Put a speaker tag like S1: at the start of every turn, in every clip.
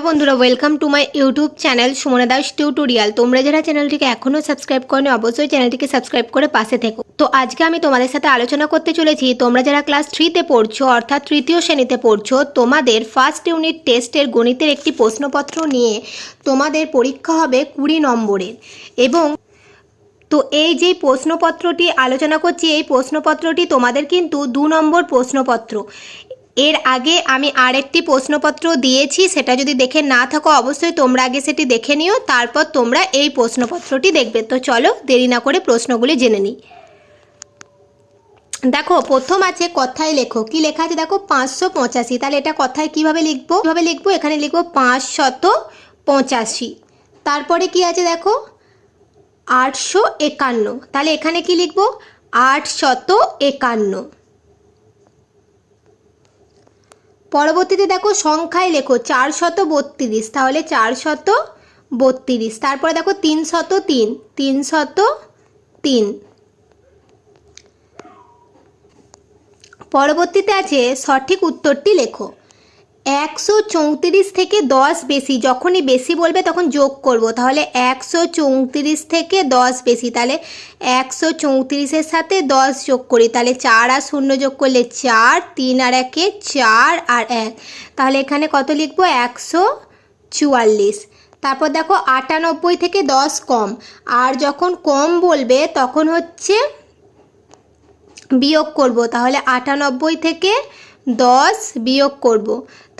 S1: বন্ধুরা, welcome to my YouTube channel Sumana Das tutorial. তোমরা যারা চ্যানেলটিকে এখনও সাবস্ক্রাইব করনি অবশ্যই চ্যানেলটিকে সাবস্ক্রাইব করে পাশে থেকো। তো আজকে আমি তোমাদের সাথে আলোচনা করতে চলেছি, তোমরা যারা ক্লাস 3তে পড়ছো অর্থাৎ তৃতীয় শ্রেণীতে পড়ছো, তোমাদের ফার্স্ট ইউনিট টেস্টের গণিতের একটি প্রশ্নপত্র নিয়ে তোমাদের পরীক্ষা হবে 20 নম্বরের। এবং তো এই যে প্রশ্নপত্রটি আলোচনা করছি, এই প্রশ্নপত্রটি তোমাদের কিন্তু 2 নম্বর প্রশ্নপত্র। এর আগে আমি আরেকটি প্রশ্নপত্র দিয়েছি, সেটা যদি দেখে না থাকো অবশ্যই তোমরা আগে সেটি দেখে নিও, তারপর তোমরা এই প্রশ্নপত্রটি দেখবে। তো চলো দেরি না করে প্রশ্নগুলি জেনে নিই। দেখো, প্রথম আছে কথায় লেখো। কি লেখা আছে দেখো, 585। তাহলে এটা কথায় কিভাবে লিখবো? এখানে লিখবো 585। তারপরে কি আছে দেখো, 851। তাহলে এখানে কি লিখবো, 851। পরবর্তীতে দেখো সংখ্যায় লেখো 432। তাহলে 432। তারপরে দেখো 303। পরবর্তীতে আছে সঠিক উত্তরটি লেখো। 134 থেকে 10 বেশি, যখনই বেশি বলবে তখন যোগ করব। তাহলে 134 থেকে 10 বেশি, তাহলে 134-এর সাথে 10 যোগ করি, তাহলে 4 আর 0 যোগ করলে 4, 3 আর 1 4 আর 1, তাহলে এখানে কত লিখবো, 144। তারপর দেখো 98 থেকে 10 কম, আর যখন কম বলবে তখন হচ্ছে বিয়োগ করব। তাহলে 98 থেকে 10 বিয়োগ করব,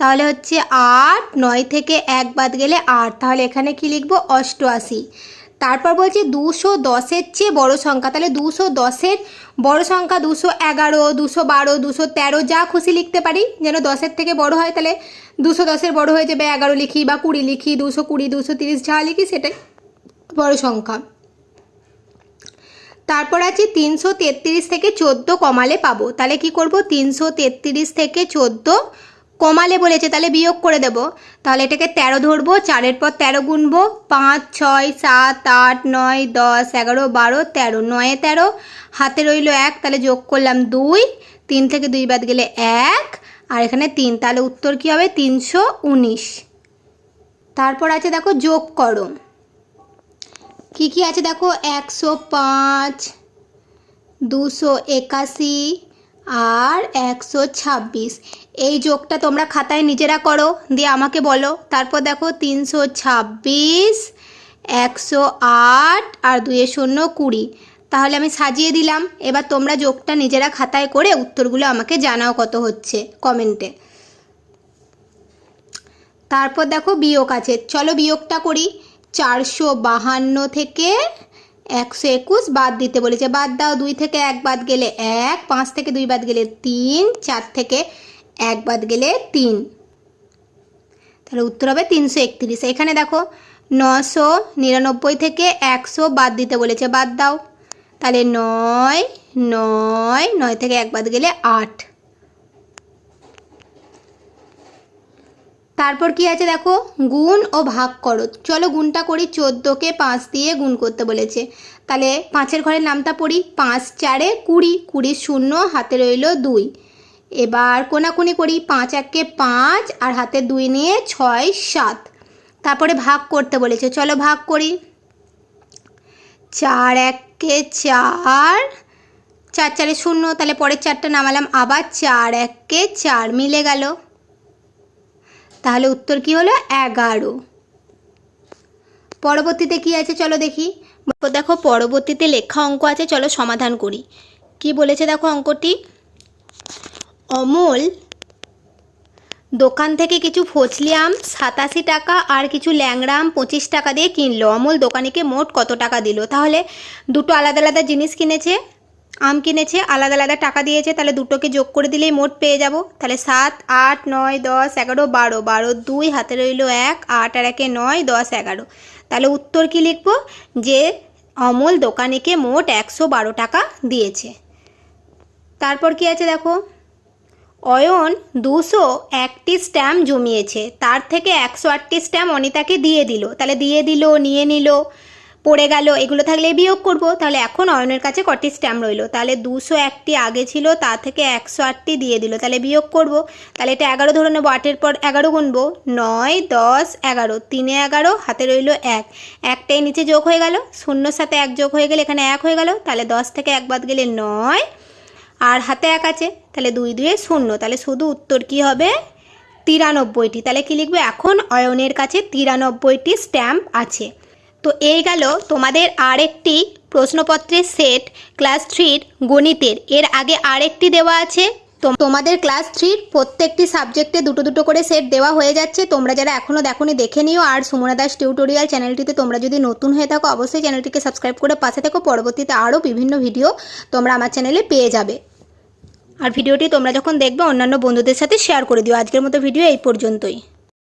S1: তাহলে হচ্ছে 8, 9 থেকে 1 বাদ গেলে 8, তাহলে এখানে কি লিখব, 88। তারপর বলছে 210-এর চেয়ে বড় সংখ্যা। তাহলে 210-এর বড় সংখ্যা 211, 212, 213, যা খুশি লিখতে পারি, যেন 10-এর থেকে বড় হয়। তাহলে 210-এর বড় হয়ে যাবে 11 লিখি বা 20 লিখি, 220, 230 যা লিখি সেটাই বড় সংখ্যা। তারপর আছে 333 থেকে 14 কমালে পাবো। তাহলে কি করব, 333 থেকে 14 কমালে বলেছে, তাহলে বিয়োগ করে দেব। তাহলে এটাকে 13 ধরবো, 4-এর পর 13 গুনবো, 5, 6, 7, 8, 9, 10, 11, 12, 13, 9-এ 13, হাতে রইল 1, তাহলে যোগ করলাম 2, 3 থেকে 2 বাদ গেলে 1, আর এখানে 3, তাহলে উত্তর কি হবে, 319। তারপর আছে দেখো যোগ করো। কি কি আছে দেখো, 105, 281 আর 126। এই যোগটা তোমরা খাতায় নিজেরা করো, দিয়ে আমাকে বলো। তারপর দেখো 326, 108 আর 2 0 20। তাহলে আমি সাজিয়ে দিলাম। এবার তোমরা যোগটা নিজেরা খাতায় করে উত্তরগুলো আমাকে জানাও কত হচ্ছে কমেন্টে। তারপর দেখো বিয়োগ আছে, চলো বিয়োগটা করি। 452 থেকে 121 বাদ দিতে বলেছে, বাদ দাও। 2 থেকে 1 বাদ গেলে 1, 5 থেকে 2 বাদ গেলে 3, 4 থেকে 1 বাদ গেলে 3, তাহলে উত্তর হবে 331। এখানে দেখো 999 থেকে 100 বাদ দিতে বলেছে, বাদ দাও। তাহলে 9, 9, 9 থেকে 1 বাদ গেলে 8। তারপর কি আছে দেখো, গুণ ও ভাগ করো। চলো গুণটা করি। 14-কে 5 দিয়ে গুণ করতে বলেছে, তাহলে 5-এর ঘরের নামটা পড়ি। 5 4-এ 20, 20 0, হাতে রইল 2। এবার কোনাকুনি করি। 5 1-কে 5 আর হাতে 2 নিয়ে 6 7। তারপরে ভাগ করতে বলেছে, চলো ভাগ করি। 4 1-কে 4, 4 4-এ 0, তাহলে পরের 4টা নামালাম, আবার 4 1-কে 4 মিলে গেল, তাহলে উত্তর কি হলো, 11। পরবর্তীতে কি আছে চলো দেখি। দেখো পরবর্তীতে লেখা অঙ্ক আছে, চলো সমাধান করি। কি বলেছে দেখো অঙ্কটি, অমল দোকান থেকে কিছু ফজলি আম 87 টাকা আর কিছু ল্যাংড়া আম 25 টাকা দিয়ে কিনলো। অমল দোকানিকে মোট কত টাকা দিল? তাহলে দুটো আলাদা আলাদা জিনিস কিনেছে, আম কিনেছে, আলাদা আলাদা টাকা দিয়েছে, তাহলে দুটোকে যোগ করে দিলেই মোট পেয়ে যাব। তাহলে 7, 8, 9, 10, 11, 12, 12 2, হাতে রইল 1, 8 আর 1-এ 9, 10, 11। তাহলে উত্তর কি লিখব, যে অমল দোকানিকে মোট 112 টাকা দিয়েছে। তারপর কি আছে দেখো, অয়ন 201টি স্ট্যাম্প জমিয়েছে, তার থেকে 108টি স্ট্যাম্প অনিতাকে দিয়ে দিল। তাহলে দিয়ে দিল, নিয়ে নিল, পড়ে গেল, এগুলো থাকলে বিয়োগ করব। তাহলে এখন অয়নের কাছে কটি স্ট্যাম্প রইলো, তাহলে 201টি আগে ছিল, তা থেকে 108টি দিয়ে দিল, তাহলে বিয়োগ করব। তাহলে এটা 11 ধরে নেবো, 8-এর পর 11 গুনবো, 9, 10, 11, 3-এ 11, হাতে রইলো 1, একটাই নিচে যোগ হয়ে গেল, 0-র সাথে 1 যোগ হয়ে গেলে এখানে 1 হয়ে গেল, তাহলে 10 থেকে 1 বাদ গেলে 9, আর হাতে 1 আছে, তাহলে 2 2 0, তাহলে শুধু উত্তর কি হবে 93টি। তাহলে কি লিখবে, এখন অয়নের কাছে 93টি স্ট্যাম্প আছে। তো এই গেল তোমাদের আরেকটি প্রশ্নপত্রের সেট ক্লাস 3 গণিতের। এর আগে আরেকটি দেওয়া আছে, তোমাদের ক্লাস 3 প্রত্যেকটি সাবজেক্টে দুটো দুটো করে সেট দেওয়া হয়ে যাচ্ছে। তোমরা যারা এখনও দেখোনি দেখে নিও। আর সুমনা দাস টিউটোরিয়াল চ্যানেলটিতে তোমরা যদি নতুন হয়ে থাকো অবশ্যই চ্যানেলটিকে সাবস্ক্রাইব করে পাশে থেকো, পরবর্তীতে আরও বিভিন্ন ভিডিও তোমরা আমার চ্যানেলে পেয়ে যাবে। আর ভিডিওটি তোমরা যখন দেখবে অন্যান্য বন্ধুদের সাথে শেয়ার করে দিও। আজকের মতো ভিডিও এই পর্যন্তই।